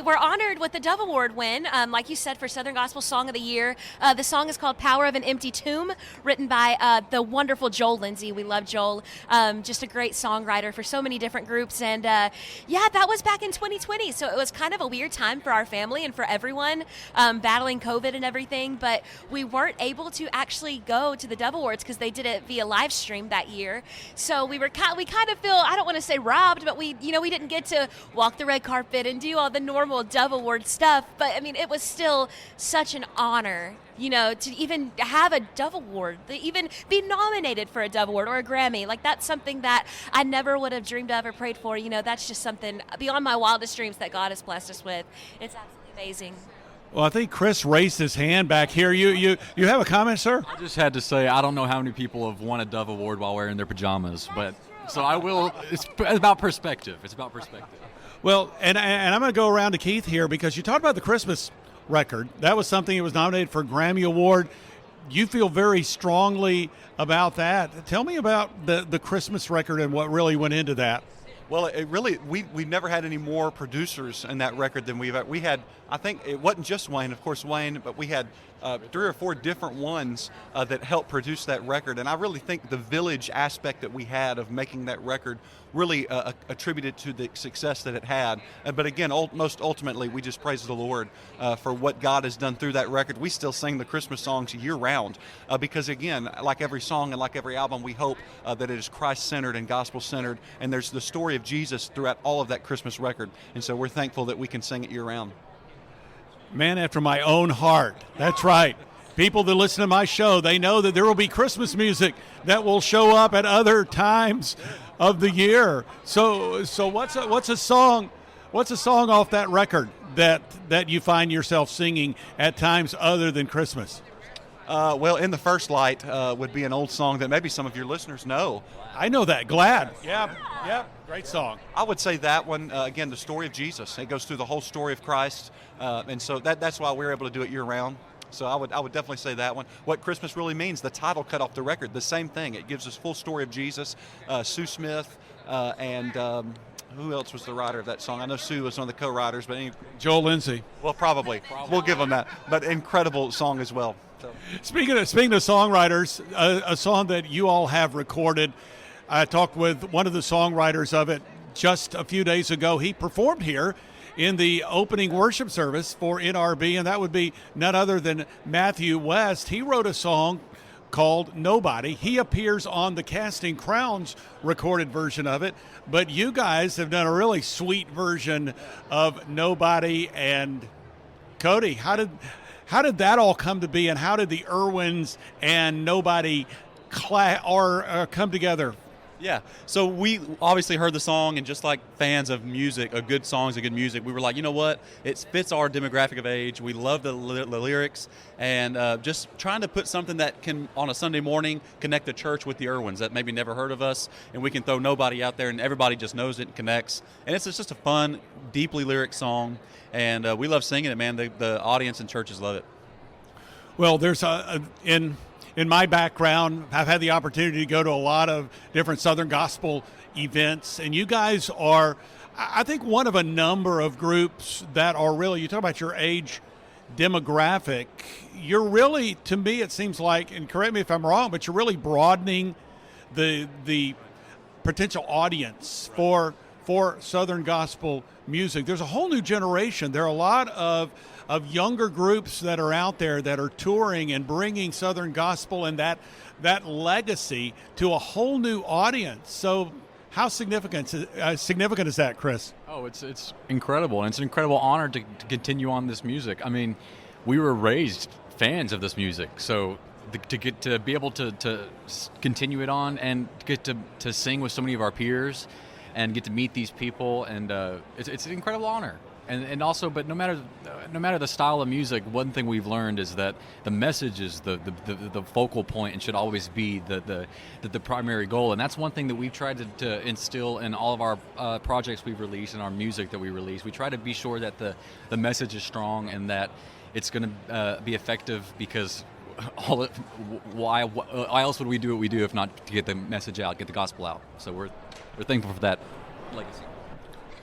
were honored with the Dove Award win, like you said, for Southern Gospel Song of the Year. The song is called Power of an Empty Tomb, written by the wonderful Joel Lindsay. We love Joel. Just a great songwriter for so many different groups. And yeah, that was back in 2020. So it was kind of a weird time for our family and for everyone battling COVID and everything. But we weren't able to actually go to the Dove Awards because they did it via live stream that year. So we kind of feel, I don't want to say robbed, but we didn't get to walk the red carpet and do all the normal Dove Award stuff. But I mean, it was still such an honor, to even have a Dove Award, to even be nominated for a Dove Award or a Grammy. Like, that's something that I never would have dreamed of or prayed for. That's just something beyond my wildest dreams that God has blessed us with. It's absolutely amazing. Well, I think Kris raised his hand back here. You have a comment, sir? I just had to say, I don't know how many people have won a Dove Award while wearing their pajamas, but so I will. It's about perspective. It's about perspective. Well, and I'm going to go around to Keith here because you talked about the Christmas record. That was something that was nominated for a Grammy Award. You feel very strongly about that. Tell me about the Christmas record and what really went into that. Well, it really, we've never had any more producers in that record than we had. I think it wasn't just Wayne, of course, Wayne, but we had 3 or 4 different ones that helped produce that record. And I really think the village aspect that we had of making that record really attributed to the success that it had. But again, most ultimately, we just praise the Lord for what God has done through that record. We still sing the Christmas songs year-round because, again, like every song and like every album, we hope that it is Christ-centered and gospel-centered, and there's the story of Jesus throughout all of that Christmas record. And so we're thankful that we can sing it year-round. Man after my own heart. That's right. People that listen to my show, they know that there will be Christmas music that will show up at other times of the year. So what's a song off that record that you find yourself singing at times other than Christmas? Well, In the First Light would be an old song that maybe some of your listeners know. I know that. Glad. Yeah. Great song. I would say that one, again, the story of Jesus. It goes through the whole story of Christ, and so that's why we're able to do it year-round. So I would definitely say that one. What Christmas really means, the title cut off the record, the same thing. It gives us full story of Jesus. Sue Smith and who else was the writer of that song? I know Sue was one of the co-writers, but Joel Lindsay. Well, probably. We'll give them that. But incredible song as well. So. Speaking of songwriters, a song that you all have recorded, I talked with one of the songwriters of it just a few days ago. He performed here in the opening worship service for NRB, and that would be none other than Matthew West. He wrote a song called Nobody. He appears on the Casting Crowns recorded version of it, but you guys have done a really sweet version of Nobody. And Kody, how did that all come to be, and how did the Erwins and Nobody come together? Yeah, so we obviously heard the song, and just like fans of music, of good songs and good music, we were like, you know what? It fits our demographic of age. We love the lyrics, and just trying to put something that can, on a Sunday morning, connect the church with the Erwins that maybe never heard of us, and we can throw Nobody out there, and everybody just knows it and connects. And it's just a fun, deeply lyric song, and we love singing it, man. The audience and churches love it. Well, there's in my background, I've had the opportunity to go to a lot of different Southern gospel events, and you guys are, I think, one of a number of groups that are really, you talk about your age demographic, you're really, to me, it seems like, and correct me if I'm wrong, but you're really broadening the potential audience for Southern gospel music. There's a whole new generation. There are a lot of younger groups that are out there that are touring and bringing Southern gospel and that legacy to a whole new audience. So how significant is that, Kris? Oh, it's incredible, and it's an incredible honor to continue on this music. I mean, we were raised fans of this music, so to get to be able to continue it on and get to sing with so many of our peers and get to meet these people, and it's an incredible honor. And also, but no matter the style of music, one thing we've learned is that the message is the focal point and should always be the primary goal. And that's one thing that we've tried to instill in all of our projects we've released and our music that we release. We try to be sure that the message is strong and that it's going to be effective, because why else would we do what we do if not to get the message out, get the gospel out? So we're thankful for that legacy.